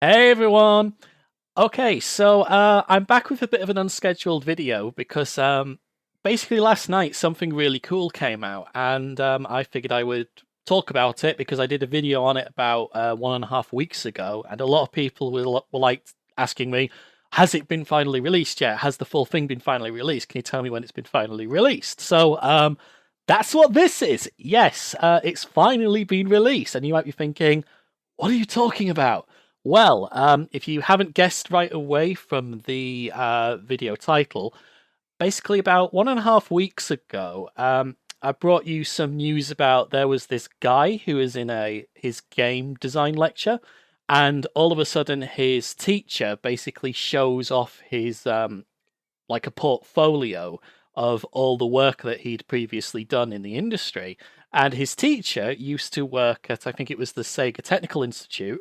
Hey everyone! Okay, so I'm back with a bit of an unscheduled video because basically last night something really cool came out, and I figured I would talk about it because I did a video on it about 1.5 weeks ago, and a lot of people were like asking me, "Has it been finally released yet? Has the full thing been finally released? Can you tell me when it's been finally released?" So that's what this is. Yes, it's finally been released, and you might be thinking, "What are you talking about?" Well, if you haven't guessed right away from the video title, basically about 1.5 weeks ago, I brought you some news about there was this guy who was in his game design lecture, and all of a sudden his teacher basically shows off his like a portfolio of all the work that he'd previously done in the industry. And his teacher used to work at, I think it was the Sega Technical Institute,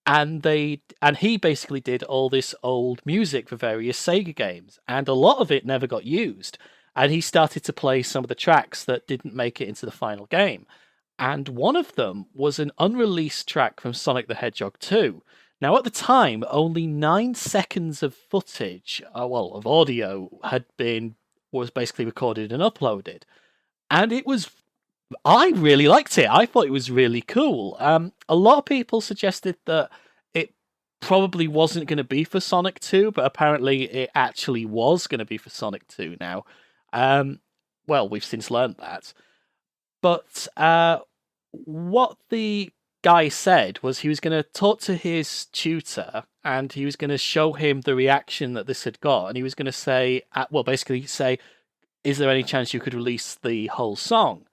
and he basically did all this old music for various Sega games, and a lot of it never got used. And he started to play some of the tracks that didn't make it into the final game. And one of them was an unreleased track from Sonic the Hedgehog 2. Now, at the time, only 9 seconds of footage, of audio, was basically recorded and uploaded, and I really liked it. I thought it was really cool. A lot of people suggested that it probably wasn't going to be for Sonic 2, but apparently it actually was going to be for Sonic 2 now. Well, we've since learned that. But what the guy said was he was going to talk to his tutor and he was going to show him the reaction that this had got. And he was going to say, basically say, is there any chance you could release the whole song?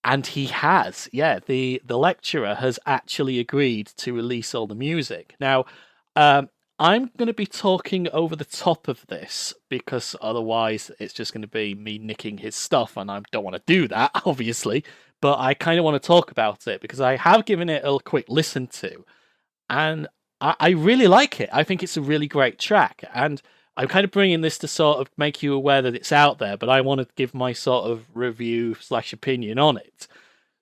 And he has, yeah. The lecturer has actually agreed to release all the music. Now, I'm going to be talking over the top of this because otherwise it's just going to be me nicking his stuff, and I don't want to do that, obviously. But I kind of want to talk about it because I have given it a quick listen to, and I really like it. I think it's a really great track, and I'm kind of bringing this to sort of make you aware that it's out there, but I want to give my sort of review slash opinion on it.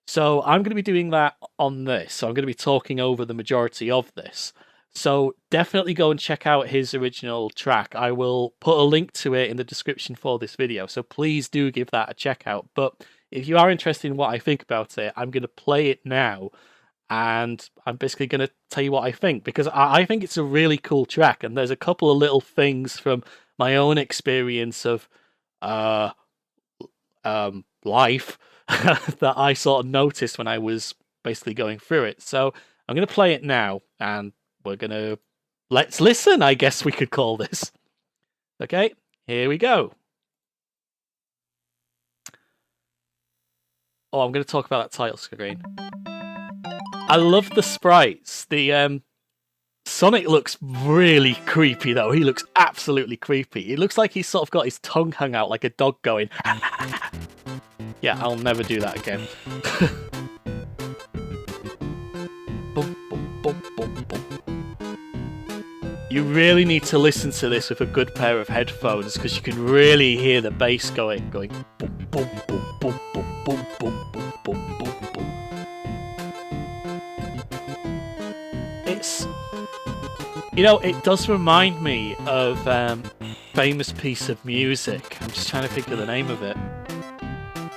So I'm going to be doing that on this. So I'm going to be talking over the majority of this. So definitely go and check out his original track. I will put a link to it in the description for this video. So please do give that a check out. But if you are interested in what I think about it, I'm going to play it now. And I'm basically going to tell you what I think, because I think it's a really cool track, and there's a couple of little things from my own experience of life that I sort of noticed when I was basically going through it. So I'm going to play it now, and let's listen, I guess we could call this. Okay, here we go. Oh, I'm going to talk about that title screen. I love the sprites. The Sonic looks really creepy, though. He looks absolutely creepy. It looks like he's sort of got his tongue hung out like a dog going. Yeah, I'll never do that again. Boom, boom, boom, boom, boom. You really need to listen to this with a good pair of headphones because you can really hear the bass going boom, boom, boom, boom, boom, boom, boom, boom, boom, boom, boom. It does remind me of famous piece of music. I'm just trying to think of the name of it.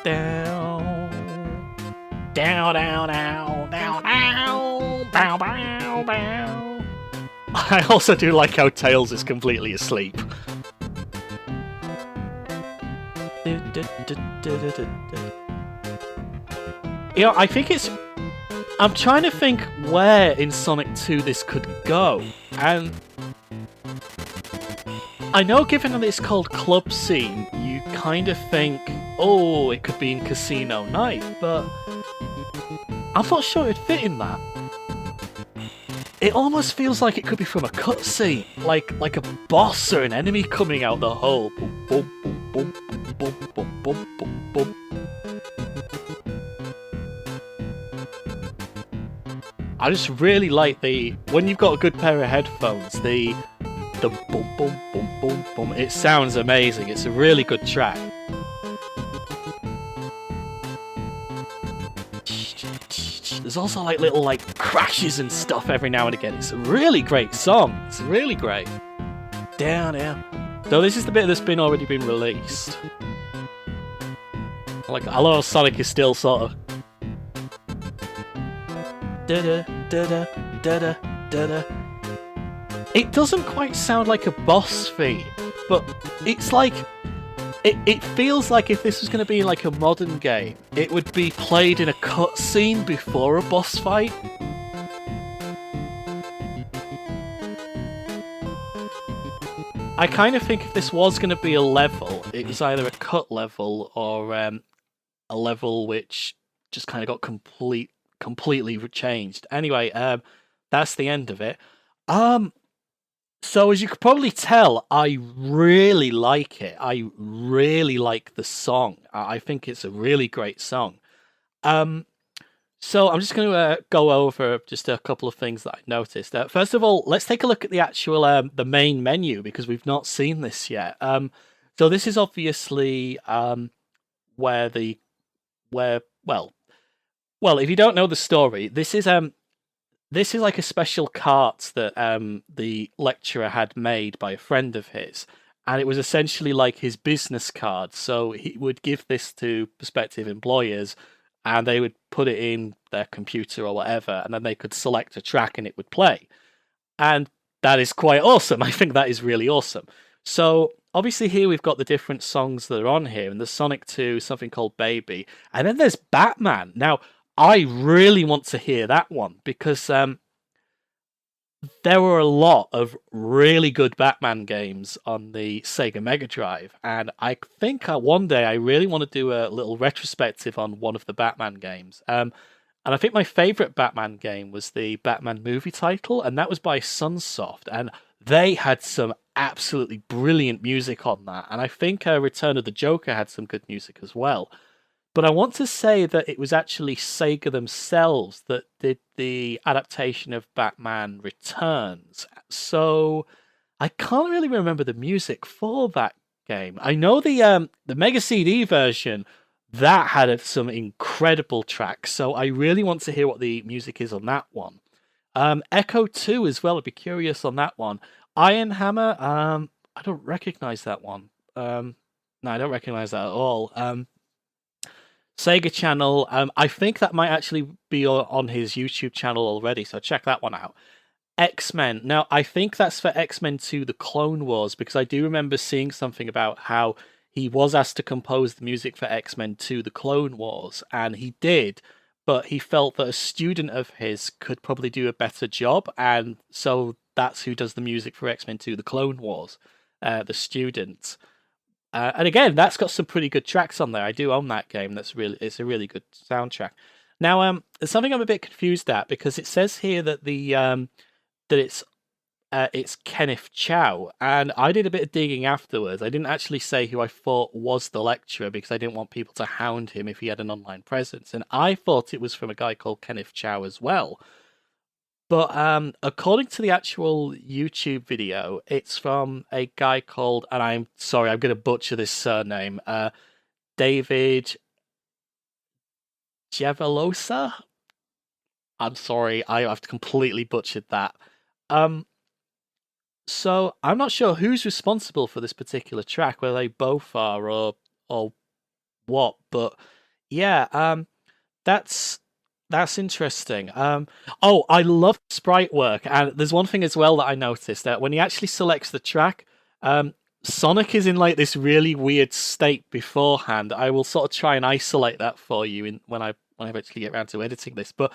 Down, down, down, down, down, down, bow, bow, bow. I also do like how Tails is completely asleep. I think it's... I'm trying to think where in Sonic 2 this could go, and I know given that it's called Club Scene, you kind of think, oh, it could be in Casino Night, but I'm not sure it'd fit in that. It almost feels like it could be from a cutscene, like a boss or an enemy coming out the hole. Boom, boom, boom, boom, boom, boom, boom, boom, boom. I just really like when you've got a good pair of headphones, the boom, boom, boom, boom, boom. It sounds amazing. It's a really good track. The There's also like little like crashes and stuff every now and again. It's a really great song. It's really great. Down, down. So this is the bit that's already been released. Like, I love how Sonic is still sort of da da da da da da da. It doesn't quite sound like a boss theme, but it's like it feels like if this was going to be like a modern game, it would be played in a cutscene before a boss fight. I kind of think if this was going to be a level, it was either a cut level or a level which just kind of got completely changed. Anyway, that's the end of it. So as you could probably tell, I really like it. I really like the song. I think it's a really great song. So I'm just going to go over just a couple of things that I noticed. First of all, let's take a look at the actual the main menu because we've not seen this yet. So this is obviously where if you don't know the story, this is like a special cart that the lecturer had made by a friend of his, and it was essentially like his business card. So he would give this to prospective employers, and they would put it in their computer or whatever, and then they could select a track and it would play. And that is quite awesome. I think that is really awesome. So obviously here we've got the different songs that are on here, and there's Sonic 2, something called Baby, and then there's Batman. Now, I really want to hear that one because there were a lot of really good Batman games on the Sega Mega Drive, and I think one day I really want to do a little retrospective on one of the Batman games. And I think my favourite Batman game was the Batman movie title, and that was by Sunsoft, and they had some absolutely brilliant music on that, and I think Return of the Joker had some good music as well. But I want to say that it was actually Sega themselves that did the adaptation of Batman Returns. So I can't really remember the music for that game. I know the Mega CD version that had some incredible tracks. So I really want to hear what the music is on that one. Echo 2 as well. I'd be curious on that one. Iron Hammer. I don't recognize that one. No, I don't recognize that at all. Sega Channel, I think that might actually be on his YouTube channel already, so check that one out. X-Men. Now, I think that's for X-Men 2 The Clone Wars, because I do remember seeing something about how he was asked to compose the music for X-Men 2 The Clone Wars, and he did, but he felt that a student of his could probably do a better job, and so that's who does the music for X-Men 2 The Clone Wars, the student. And again, that's got some pretty good tracks on there. I do own that game. It's a really good soundtrack. Now, there's something I'm a bit confused at because it says here that it's Kenneth Chow, and I did a bit of digging afterwards. I didn't actually say who I thought was the lecturer because I didn't want people to hound him if he had an online presence, and I thought it was from a guy called Kenneth Chow as well. But according to the actual YouTube video, it's from a guy called, and I'm sorry, I'm going to butcher this surname, David Javelosa? I'm sorry, I've completely butchered that. So I'm not sure who's responsible for this particular track, whether they both are or what, but yeah, that's interesting. Oh, I love sprite work, and there's one thing as well that I noticed that when he actually selects the track, Sonic is in like this really weird state beforehand. I will sort of try and isolate that for you when I eventually get around to editing this, but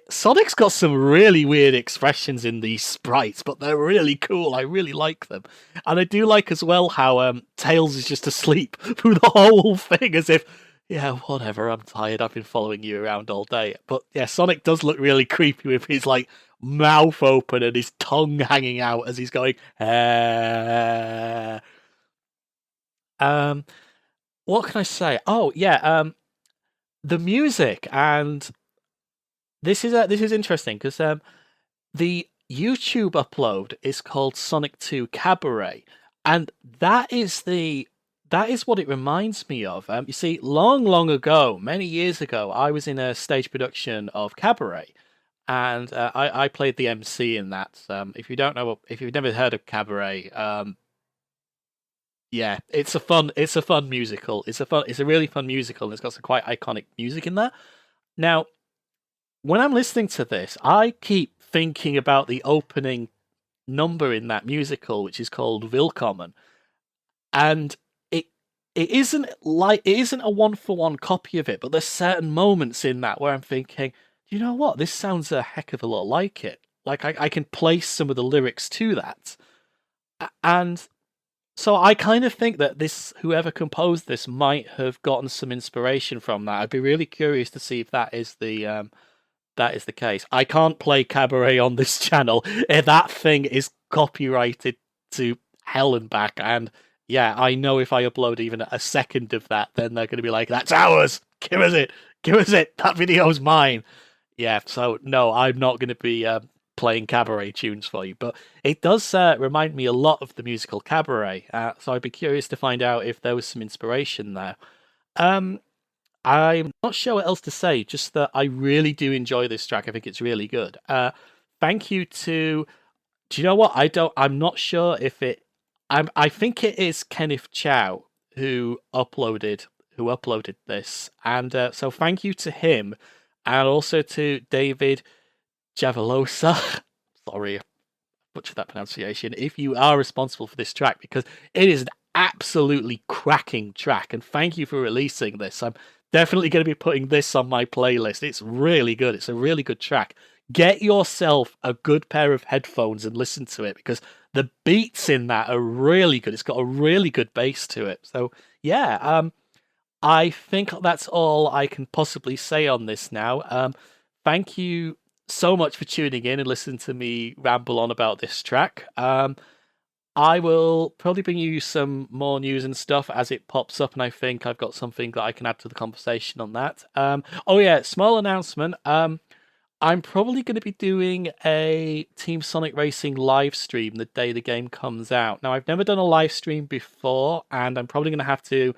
Sonic's got some really weird expressions in these sprites, but they're really cool. I really like them. And I do like as well how Tails is just asleep through the whole thing, as if, yeah, whatever, I'm tired, I've been following you around all day. But yeah, Sonic does look really creepy with his like mouth open and his tongue hanging out as he's going, what can I say? Oh, yeah, the music, and this is interesting because the YouTube upload is called Sonic 2 Cabaret, and that is the That is what it reminds me of. You see, long, long ago, many years ago, I was in a stage production of Cabaret, and I played the MC in that. If you don't know, if you've never heard of Cabaret, yeah, it's a fun musical. It's a really fun musical, and it's got some quite iconic music in there. Now, when I'm listening to this, I keep thinking about the opening number in that musical, which is called Willkommen, and it it isn't a one for one copy of it, but there's certain moments in that where I'm thinking, you know what, this sounds a heck of a lot like it. Like I can place some of the lyrics to that, and so I kind of think that this whoever composed this might have gotten some inspiration from that. I'd be really curious to see if that is the case. I can't play Cabaret on this channel. That thing is copyrighted to hell and back. And yeah, I know if I upload even a second of that, then they're going to be like, that's ours. Give us it. Give us it. That video's mine. Yeah, so no, I'm not going to be playing Cabaret tunes for you. But it does remind me a lot of the musical Cabaret. So I'd be curious to find out if there was some inspiration there. Um, I'm not sure what else to say, just that I really do enjoy this track. I think it's really good. Thank you to. Do you know what? I'm not sure if it. I think it is Kenneth Chow who uploaded this, and so thank you to him, and also to David Javelosa. Sorry, butchered that pronunciation. If you are responsible for this track, because it is an absolutely cracking track, and thank you for releasing this. I'm definitely going to be putting this on my playlist. It's really good. It's a really good track. Get yourself a good pair of headphones and listen to it because the beats in that are really good. It's got a really good bass to it. So yeah, I think that's all I can possibly say on this now. Thank you so much for tuning in and listening to me ramble on about this track. I will probably bring you some more news and stuff as it pops up, and I think I've got something that I can add to the conversation on that. Oh yeah, small announcement. I'm probably going to be doing a Team Sonic Racing live stream the day the game comes out. Now, I've never done a live stream before, and I'm probably going to have to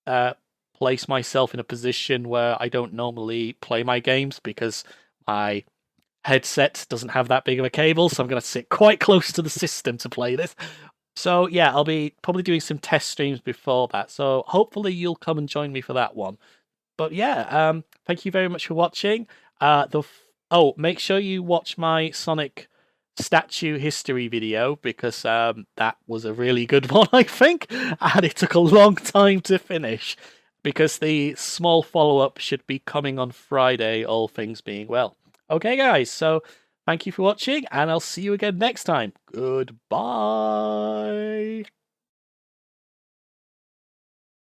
uh, place myself in a position where I don't normally play my games because my headset doesn't have that big of a cable, so I'm going to sit quite close to the system to play this. So yeah, I'll be probably doing some test streams before that. So hopefully you'll come and join me for that one. But yeah, thank you very much for watching. Make sure you watch my Sonic statue history video because that was a really good one, I think, and it took a long time to finish because the small follow up should be coming on Friday, all things being well. Okay, guys, so thank you for watching, and I'll see you again next time. Goodbye.